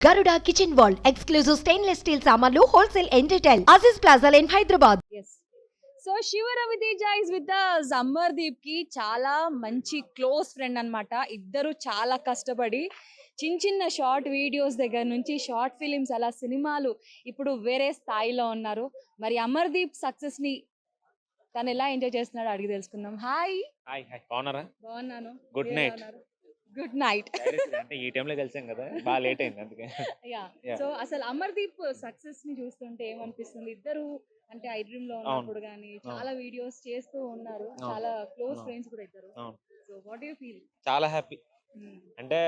Garuda Kitchen World exclusive stainless steel samanlu wholesale and retail. Aziz Plaza in Hyderabad. Yes so Shiva Raviteja is with Amardeep కి చాలా మంచి close friend అన్నమాట. ఇద్దరు చాలా కష్టపడి చిన్న చిన్న షార్ట్ వీడియోస్ దగ్గర నుంచి షార్ట్ ఫిలిమ్స్ అలా సినిమాలు ఇప్పుడు వేరే స్థాయిలో ఉన్నారు. మరి అమర్దీప్ సక్సెస్ ని తను ఎలా ఎంజాయ్ చేస్తున్నాడో అడిగి తెలుసుకుందాం. హాయ్. హాయ్ హాయ్ బాగున్నారా? బాగున్నాను. Good night. Good night. అంటే ఈ టైంలో కలిసాం కదా, బాగా లేట్ అయింది అందుకే. Yeah Yeah. సో అసలు అమర్దీప్ సక్సెస్ ని చూస్తుంటే ఏమనిపిస్తుంది? ఇద్దరు అంటే ఐ డ్రీమ్ లో ఉన్నప్పుడు గానీ చాలా వీడియోస్ చేస్తూ ఉన్నారు. చాలా క్లోజ్ అవును. ఫ్రెండ్స్ కూడా ఇద్దరు. అవును. So what you feel? చాలా హ్యాపీ. అంటే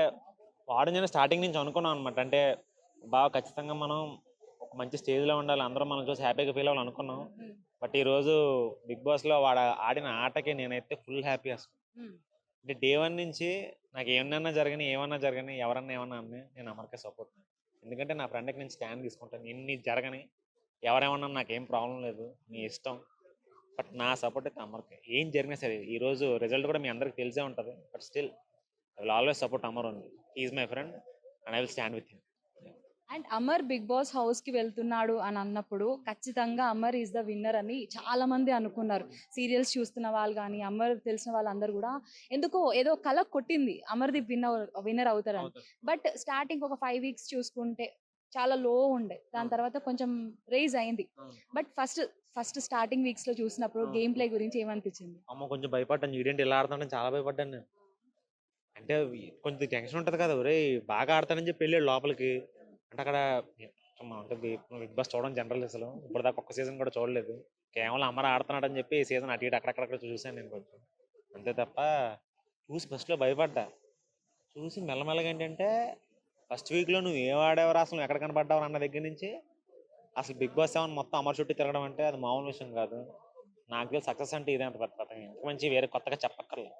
వాడు నేను స్టార్టింగ్ నుంచి అనుకున్నాను అనమాట. అంటే బాగా ఖచ్చితంగా మనం ఒక మంచి స్టేజ్లో ఉండాలి, అందరం మనం చూసి హ్యాపీగా ఫీల్ అవ్వాలి అనుకున్నాం. బట్ ఈరోజు బిగ్ బాస్లో వాడు ఆడిన ఆటకి నేనైతే ఫుల్ హ్యాపీ అసలు. అంటే డే వన్ నుంచి నాకు ఏమన్నా జరగని ఎవరన్నా ఏమన్నా అన్నీ నేను అమర్కే సపోర్ట్. ఎందుకంటే నా ఫ్రెండ్కి నేను స్టాండ్ తీసుకుంటాను. ఎన్ని జరగని ఎవరేమన్నా నాకేం ప్రాబ్లం లేదు, నీ ఇష్టం. బట్ నా సపోర్ట్ అయితే అమర్కే. ఏం జరిగినా సరే ఈరోజు రిజల్ట్ కూడా మీ అందరికి తెలిసే ఉంటుంది. But still I will always support Amar only. Is my friend and I will stand with him. And Amar Bigg Boss house కి వెళ్తున్నాడు అని అన్నప్పుడు ఖచ్చితంగా అమర్ ఈజ్ ద విన్నర్ అని చాలా మంది అనుకున్నారు. సీరియల్స్ చూస్తున్న వాళ్ళు కానీ అమర్ తెలిసిన వాళ్ళందరూ కూడా ఎందుకో ఏదో కల కొట్టింది అమర్దీప్ విన్నర్ అవుతారని. బట్ స్టార్టింగ్ ఒక 5 వీక్స్ చూసుకుంటే చాలా లో ఉండే, దాని తర్వాత కొంచెం రైజ్ అయింది. బట్ ఫస్ట్ స్టార్టింగ్ వీక్స్ లో చూసినప్పుడు గేమ్ ప్లే గురించి ఏమనిపించింది? అమ్మ కొంచెం భయపడ్డాను, ఈడేంటి ఇలా ఆడుతానని చాలా భయపడ్డాను నేను. అంటే కొంచెం టెన్షన్ ఉంటుంది కదా, ఒరే బాగా ఆడతానని చెప్పి వెళ్ళాడు లోపలికి. అంటే అక్కడ అంటే బిగ్ బాస్ చూడడం జనరల్, అసలు ఇప్పుడు దాకా ఒక్క సీజన్ కూడా చూడలేదు. కేవలం అమర ఆడుతున్నాడు అని చెప్పి ఈ సీజన్ అటు ఇటు అక్కడక్కడ చూశాను నేను కొంచెం, అంతే తప్ప చూసి ఫస్ట్లో భయపడ్డా. చూసి మెల్లమెల్లగా ఏంటంటే ఫస్ట్ వీక్లో నువ్వు ఏం ఆడేవారు, అసలు నువ్వు ఎక్కడ కనపడ్డావు అన్న దగ్గర నుంచి అసలు బిగ్ బాస్ 7 మొత్తం అమర్ చుట్టూ తిరగడం అంటే అది మామూలు విషయం కాదు. నాకు తెలిసి సక్సెస్ అంటే ఇదే అంత పెద్ద కథ. ఇంకా మంచి వేరే కొత్తగా చెప్పక్కర్లేదు.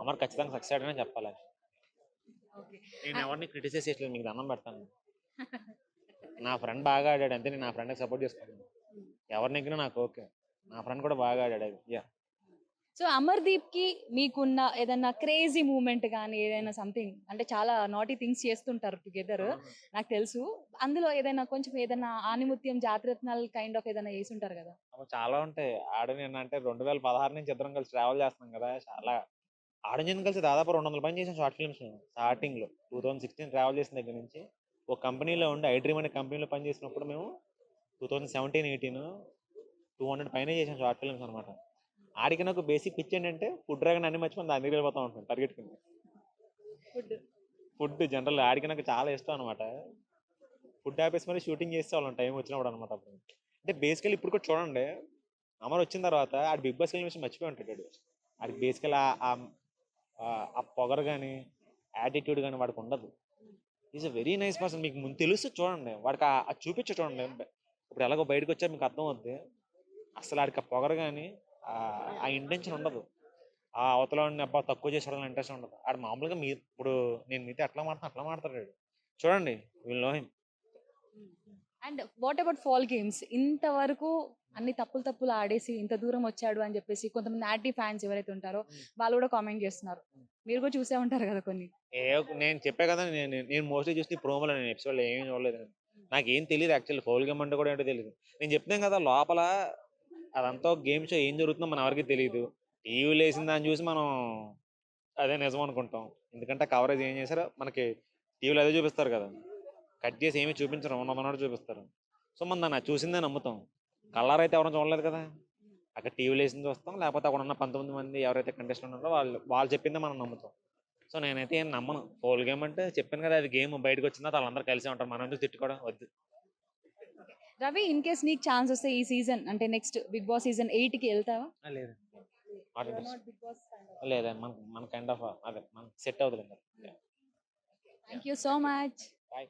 అమర్ ఖచ్చితంగా సక్సెస్ అయ్యాడనే చెప్పాలి. నేను ఎవరిని క్రిటిసైజ్ చేయట్లేదు, మీకు దండం పెడతాను. నా ఫ్రెండ్ బాగా ఆడాడు అంతే, నేను నా ఫ్రెండ్కి సపోర్ట్ చేసుకుంటాను. ఎవరిని ఎక్కినా నాకు ఓకే, నా ఫ్రెండ్ కూడా బాగా ఆడాడు. యా. సో అమర్దీప్ కి మీకున్న ఏదైనా క్రేజీ మూమెంట్ కానీ ఏదైనా సంథింగ్, అంటే చాలా నాటీ థింగ్స్ చేస్తుంటారు టుగెదర్ నాకు తెలుసు. అందులో ఏదైనా కొంచెం ఏదైనా ఆనిముత్యం జాతరత్నాలు కైండ్ ఆఫ్ ఏదైనా చేసి ఉంటారు కదా? చాలా ఉంటాయి. ఏంటంటే 2016 నుంచి ఇద్దరం కలిసి ట్రావెల్ చేస్తున్నాం కదా, చాలా ఆడజన్ కలిసి దాదాపు 200 పని చేసాం షార్ట్ ఫిల్మ్స్. స్టార్టింగ్ లో 2016 ట్రావెల్ చేసిన దగ్గర నుంచి ఒక కంపెనీలో ఉండి ఐ డ్రీమ్ అనే కంపెనీలో పని చేసినప్పుడు మేము 2017-18 200 పైన చేసాం షార్ట్ ఫిల్మ్స్ అనమాట. ఆడికి నాకు బేసిక్ పిచ్ ఏంటంటే ఫుడ్ డ్రాగన్ అన్ని మర్చిపోయి దాని దగ్గర వెళ్ళిపోతా ఉంటాను పరిగెట్టుకుని. ఫుడ్ జనరల్ ఆడికి నాకు చాలా ఇష్టం అనమాట. ఫుడ్ ఆపేసి మరి షూటింగ్ చేసే వాళ్ళం టైం వచ్చినప్పుడు అనమాట. అప్పుడు అంటే బేసికల్ ఇప్పుడు కూడా చూడండి, అమర్ వచ్చిన తర్వాత ఆడి బిగ్ బాస్ విషయం మర్చిపోయి ఉంటాడు. ఆడికి బేసికల్ ఆ పొగరు కానీ యాటిట్యూడ్ కానీ వాడికి ఉండదు. Is a very nice person. మీకు ముందు తెలుసు చూడండి, వాడికి అది చూపించు చూడండి. ఇప్పుడు ఎలాగో బయటకు వచ్చారు మీకు అర్థం అవుద్ది. అసలు ఆడికి ఆ పొగరు కానీ ఆ ఇంటెన్షన్ ఉండదు. ఆ అవతల అబ్బా తక్కువ చేసి చూడాలని ఇంట్రెస్ట్ ఉండదు. ఆడు మామూలుగా ఇప్పుడు నేను మీతో అట్లా మాట్లాడతాడు చూడండి, వీళ్ళు know him. And what about fall games? ఇంతవరకు అన్ని తప్పులు ఆడేసి ఇంత దూరం వచ్చాడు అని చెప్పేసి కొంతమంది నాటి ఫ్యాన్స్ ఎవరైతే ఉంటారో వాళ్ళు కూడా కామెంట్ చేస్తున్నారు. మీరు కూడా చూసే ఉంటారు కదా కొన్ని. నేను చెప్పే కదా, నేను మోస్ట్లీ చూసి ప్రోమోలో, నేను ఎపిసోడ్లో ఏమీ చూడలేదు. నాకేం తెలియదు యాక్చువల్లీ ఫౌల్ గేమ్ అంటే కూడా ఏంటో తెలియదు. నేను చెప్తాను కదా, లోపల అదంతా గేమ్ షో ఏం జరుగుతుందో మన ఎవరికి తెలియదు. టీవీలో వేసిన దాన్ని చూసి మనం అదే నిజం అనుకుంటాం. ఎందుకంటే కవరేజ్ ఏం చేశారో మనకి టీవీలో అదే చూపిస్తారు కదా, కట్ చేసి ఏమీ చూపించరు, ఉన్నదన్నట్టు చూపిస్తారు. సో మనం దాన్ని చూసిందే నమ్ముతాం. కలర్ అయితే ఎవరైనా చూడలేదు కదా, అక్కడ టీవీలో వేసింది చూస్తాం, లేకపోతే అక్కడ ఉన్న 19 మంది ఎవరైతే కంటెస్టెంట్ ఉన్నారో వాళ్ళు చెప్పిందే మనం నమ్ముతాం. సో నేనైతే ఏం నమ్మను. ఫౌల్ గేమ్ అంటే చెప్పాను కదా, అది గేమ్ బయటకు వచ్చిందా వాళ్ళందరూ కలిసే ఉంటారు, మనం ఎందుకు తిట్టుకోవడం వద్దు. రవి, ఇన్ కేస్ నీకు ఛాన్స్ వస్తే ఈ సీజన్ అంటే నెక్స్ట్ బిగ్ బాస్ సీజన్ 8 కి వెళ్తావా? లేదు లేదా, మన కైండ్ ఆఫ్ అదే మనకు సెట్ అవుతుంది. Thank you so much. Bye.